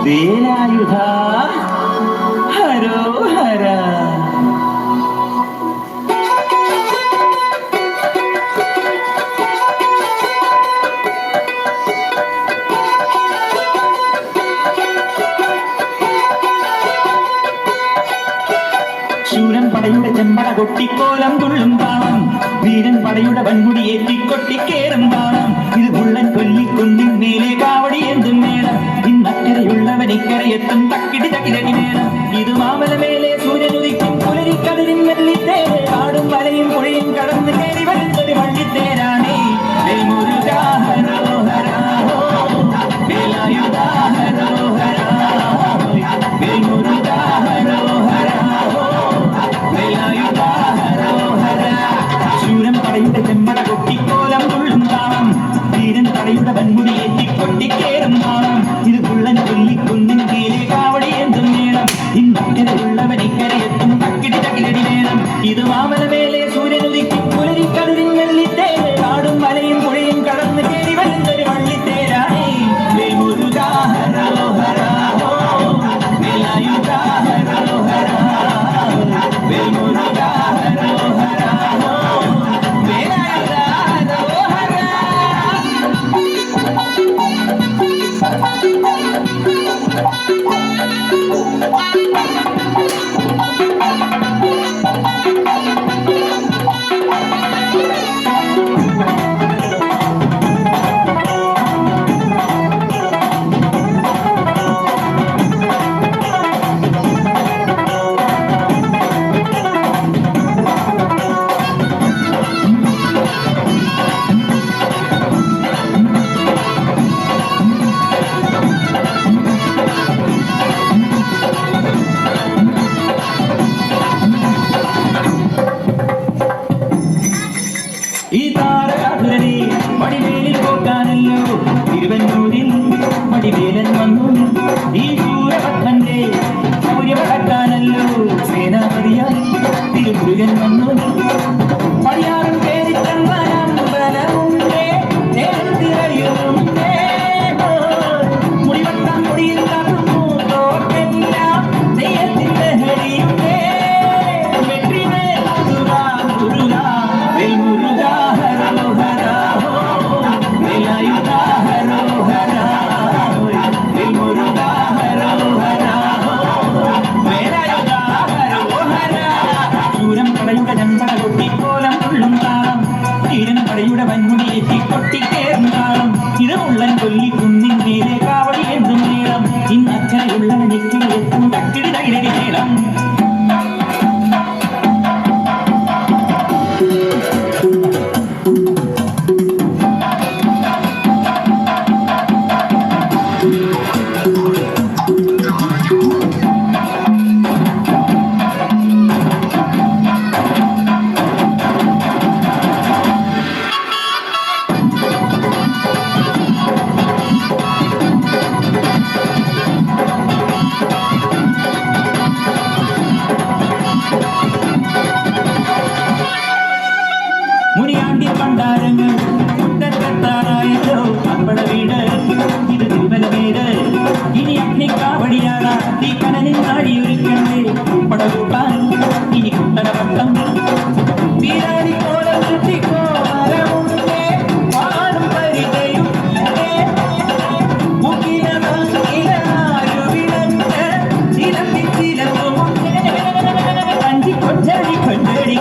വേലായുധ ഹരോഹര. ശൂരൻ പടയുടെ ചെമ്പട കൊട്ടിക്കോലം തുള്ളും താളം, വീരൻ പടയുടെ വൻമുടി ഏറ്റിക്കൊട്ടിക്കേറും താളം. ഇത് മുള്ളൻ കൊല്ലിക്കുന്നിൻ മേലെ കാവടി എന്തും മേളം. ഇന്നക്കരയുള്ളവൻ ഇക്കരയെത്തും തക്കിടി തകിലടി മേളം. ഇത് മാമല മേലെ സൂര്യനുദിക്കും പുലരിക്കതിരിൻ വെള്ളിത്തേര്. കാടും വലയും പുഴയും കടന്ന് കയറി വരുന്നൊരു വള്ളിത്തേരാണേ. വേൽമുരുകാ ഹരോഹരാ വേലായുധാ ഹരോഹരാ വേൽമുരുകാ ഹരോഹരാ വേലായുധാ ഹരോഹരാ. ശൂരൻ പടയുടെ ചെമ്പട കൊട്ടിക്കോലം തുള്ളും താളം, വീരൻ പടയുടെ വൻമുടി ഏറ്റിക്കൊട്ടിക്കേറും താളം. ഇത് പുള്ളൻ കൊല്ലിക്കുന്നിൻ കീഴെ കാവടി എന്തും മേളം. ഇന്നക്കരയുള്ളവൻ ഇക്കരയെത്തും തക്കിടി തകിലടി മേളം. ഇത് മാമല മേലെ സൂര്യനുദിക്കും പുലരിക്കതിരിൻ വെള്ളിത്തേര്. കാടും മലയും പുഴയും കടന്ന് കയറി വരുന്നൊരു വള്ളിത്തേരാണേ. വേൽമുരുകാ ഹരോഹരാ വേലായുധാ ഹരോഹരാ വേൽമുരുകാ ഹരോഹരാ വേലായുധാ ഹരോഹരാ. ഈ താരകാസുരനെ വടിവേലിൽ പോക്കാനല്ലോ തിരുവന്നൂരിൽ വടിവേലൻ വന്നു. ഈ സൂര്യഭദ്രന്റെ സൂര്യവടക്കാനല്ലോ സേനാപതിയായി തിരുമുരുകൻ വന്നു. പടിയാറും പേരിച്ചമ്പലമുണ്ടേ തിരയുണ്ടേ. മുടിവട്ടം മുടിയിൽ കാട്ടുന്നു തോക്കെല്ലാം തെയ്യത്തിന്റെ ഹരിയുണ്ടേ. പടയുടെ വൻമുടി ഏറ്റിക്കൊട്ടിക്കേറും താളം. ഇത് മുള്ളൻ കൊല്ലിക്കുന്നിൻ മേലെ കാവടി എന്തും മേളം. ഇന്നക്കരയുള്ളവൻ ഇക്കരയെത്തും തക്കിടി തകിലടി മേളം. മുനിയാണ്ടി പണ്ടാരങ്ങൾ മുട്ടത്തെത്താറായല്ലോ അമ്പട വീട്. ഇത് തിരുമല വീട്. ഇനി അഗ്നിക്കാവടിയാടാ തീ കനലിൽ നാടിയൊരുക്കണ്ടേ പടകൂട്ടാൻ ഇനി കുട്ടനപട്ടം. വീരാടിക്കോലം ചുറ്റിക്കോലമുണ്ടേ പാടും പരിചയും കൊഞ്ചടി കൊഞ്ചടി